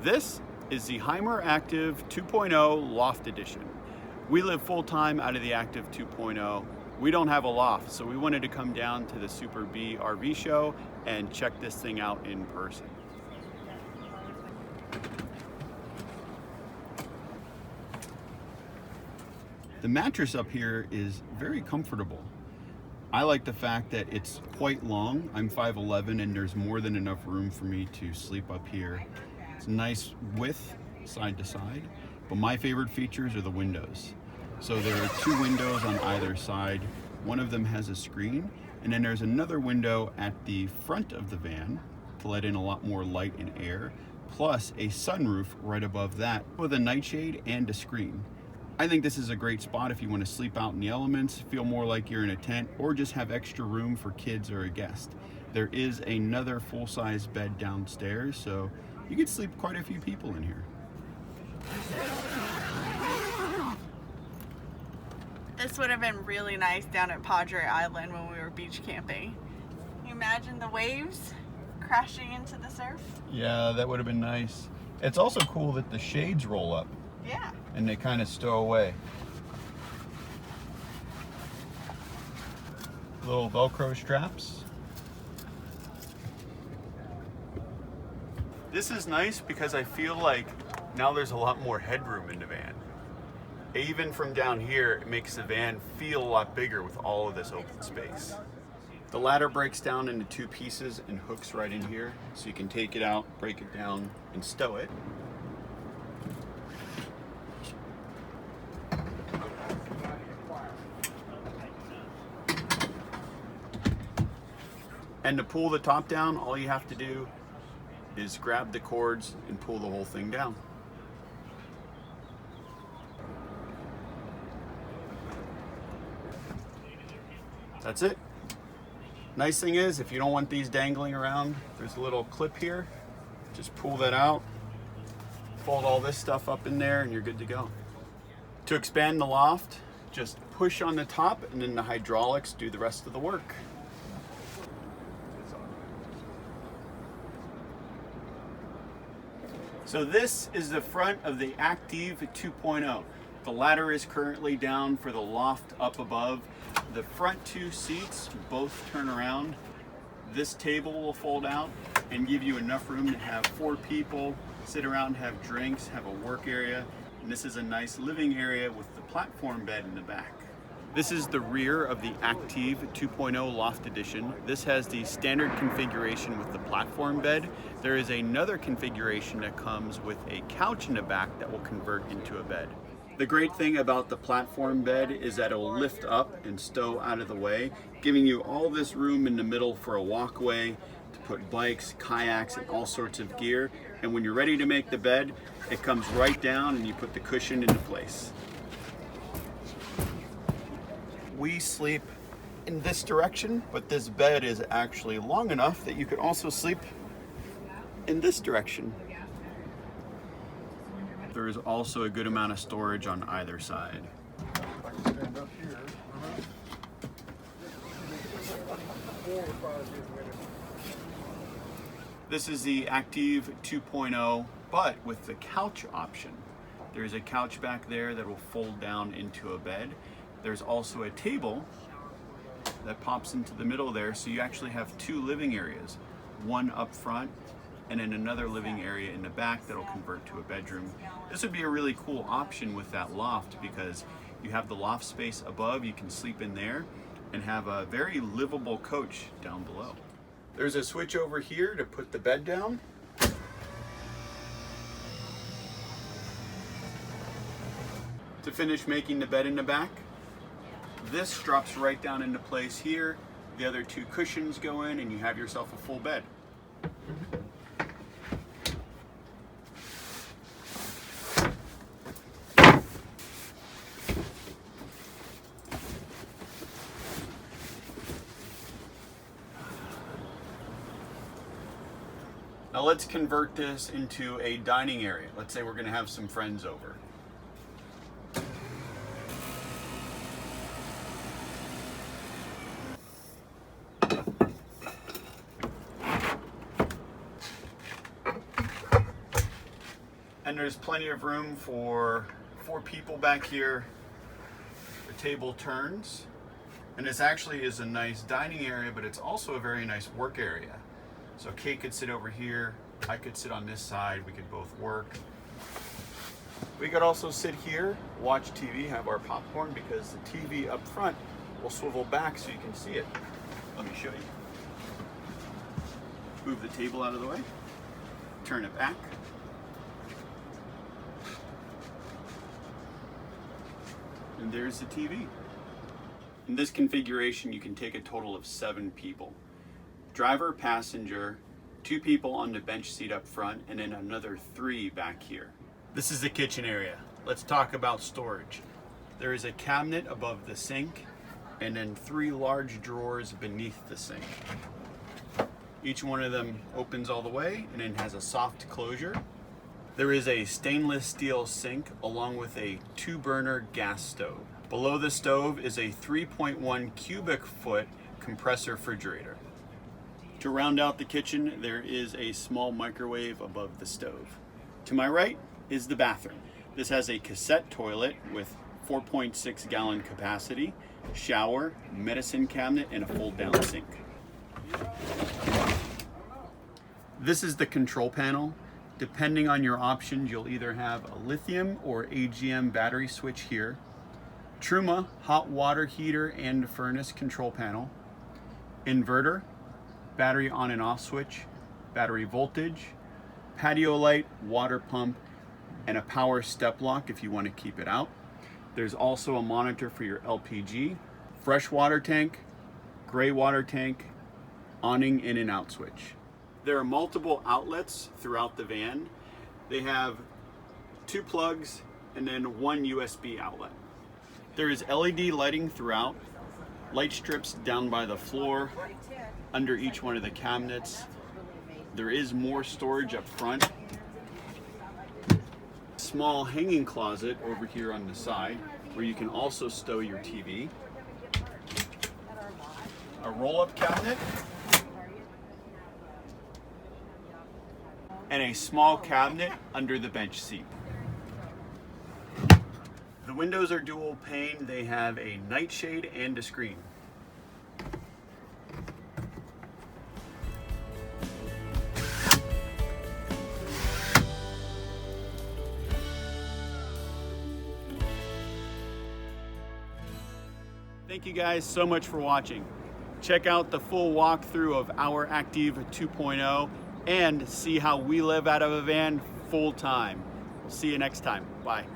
This is the Hymer Aktiv 2.0 Loft Edition. We live full-time out of the Aktiv 2.0. We don't have a loft, so we wanted to come down to the Super B RV show and check this thing out in person. The mattress up here is very comfortable. I like the fact that it's quite long. I'm 5'11" and there's more than enough room for me to sleep up here. It's a nice width side to side, but my favorite features are the windows. So there are two windows on either side. One of them has a screen, and then there's another window at the front of the van to let in a lot more light and air, plus a sunroof right above that with a nightshade and a screen. I think this is a great spot if you want to sleep out in the elements, feel more like you're in a tent, or just have extra room for kids or a guest. There is another full-size bed downstairs, so you could sleep quite a few people in here. This would have been really nice down at Padre Island when we were beach camping. Can you imagine the waves crashing into the surf? Yeah, that would have been nice. It's also cool that the shades roll up. Yeah. And they kind of stow away. Little Velcro straps. This is nice because I feel like now there's a lot more headroom in the van. Even from down here, it makes the van feel a lot bigger with all of this open space. The ladder breaks down into two pieces and hooks right in here, so you can take it out, break it down, and stow it. And to pull the top down, all you have to do is grab the cords and pull the whole thing down. That's it. Nice thing is, if you don't want these dangling around, there's a little clip here. Just pull that out, fold all this stuff up in there, and you're good to go. To expand the loft, just push on the top and then the hydraulics do the rest of the work. So this is the front of the Aktiv 2.0. The ladder is currently down for the loft up above. The front two seats both turn around. This table will fold out and give you enough room to have 4 people sit around, have drinks, have a work area. And this is a nice living area with the platform bed in the back. This is the rear of the Aktiv 2.0 Loft Edition. This has the standard configuration with the platform bed. There is another configuration that comes with a couch in the back that will convert into a bed. The great thing about the platform bed is that it will lift up and stow out of the way, giving you all this room in the middle for a walkway to put bikes, kayaks, and all sorts of gear. And when you're ready to make the bed, it comes right down and you put the cushion into place. We sleep in this direction, but this bed is actually long enough that you could also sleep in this direction. There is also a good amount of storage on either side. This is the Aktiv 2.0, but with the couch option. There's a couch back there that will fold down into a bed. There's also a table that pops into the middle there, so you actually have 2 living areas, one up front and then another living area in the back that'll convert to a bedroom. This would be a really cool option with that loft because you have the loft space above, you can sleep in there and have a very livable coach down below. There's a switch over here to put the bed down. To finish making the bed in the back, this drops right down into place here. The other 2 cushions go in and you have yourself a full bed. Now let's convert this into a dining area. Let's say we're going to have some friends over. And there's plenty of room for 4 people back here. The table turns. And this actually is a nice dining area, but it's also a very nice work area. So Kate could sit over here, I could sit on this side, we could both work. We could also sit here, watch TV, have our popcorn, because the TV up front will swivel back so you can see it. Let me show you. Move the table out of the way, turn it back. And there's the TV. In this configuration, you can take a total of 7 people. Driver, passenger, 2 people on the bench seat up front, and then another 3 back here. This is the kitchen area. Let's talk about storage. There is a cabinet above the sink, and then 3 large drawers beneath the sink. Each one of them opens all the way, and then has a soft closure. There is a stainless steel sink along with a 2-burner gas stove. Below the stove is a 3.1 cubic foot compressor refrigerator. To round out the kitchen, there is a small microwave above the stove. To my right is the bathroom. This has a cassette toilet with 4.6 gallon capacity, shower, medicine cabinet, and a fold down sink. This is the control panel. Depending on your options, you'll either have a lithium or AGM battery switch here, Truma hot water heater and furnace control panel, inverter, battery on and off switch, battery voltage, patio light, water pump, and a power step lock if you want to keep it out. There's also a monitor for your LPG, fresh water tank, gray water tank, awning in and out switch. There are multiple outlets throughout the van. They have 2 plugs and then 1 USB outlet. There is LED lighting throughout, light strips down by the floor, under each one of the cabinets. There is more storage up front. Small hanging closet over here on the side where you can also stow your TV. A roll-up cabinet. And a small cabinet under the bench seat. The windows are dual pane. They have a nightshade and a screen. Thank you guys so much for watching. Check out the full walkthrough of our Aktiv 2.0 and see how we live out of a van full time. See you next time. Bye.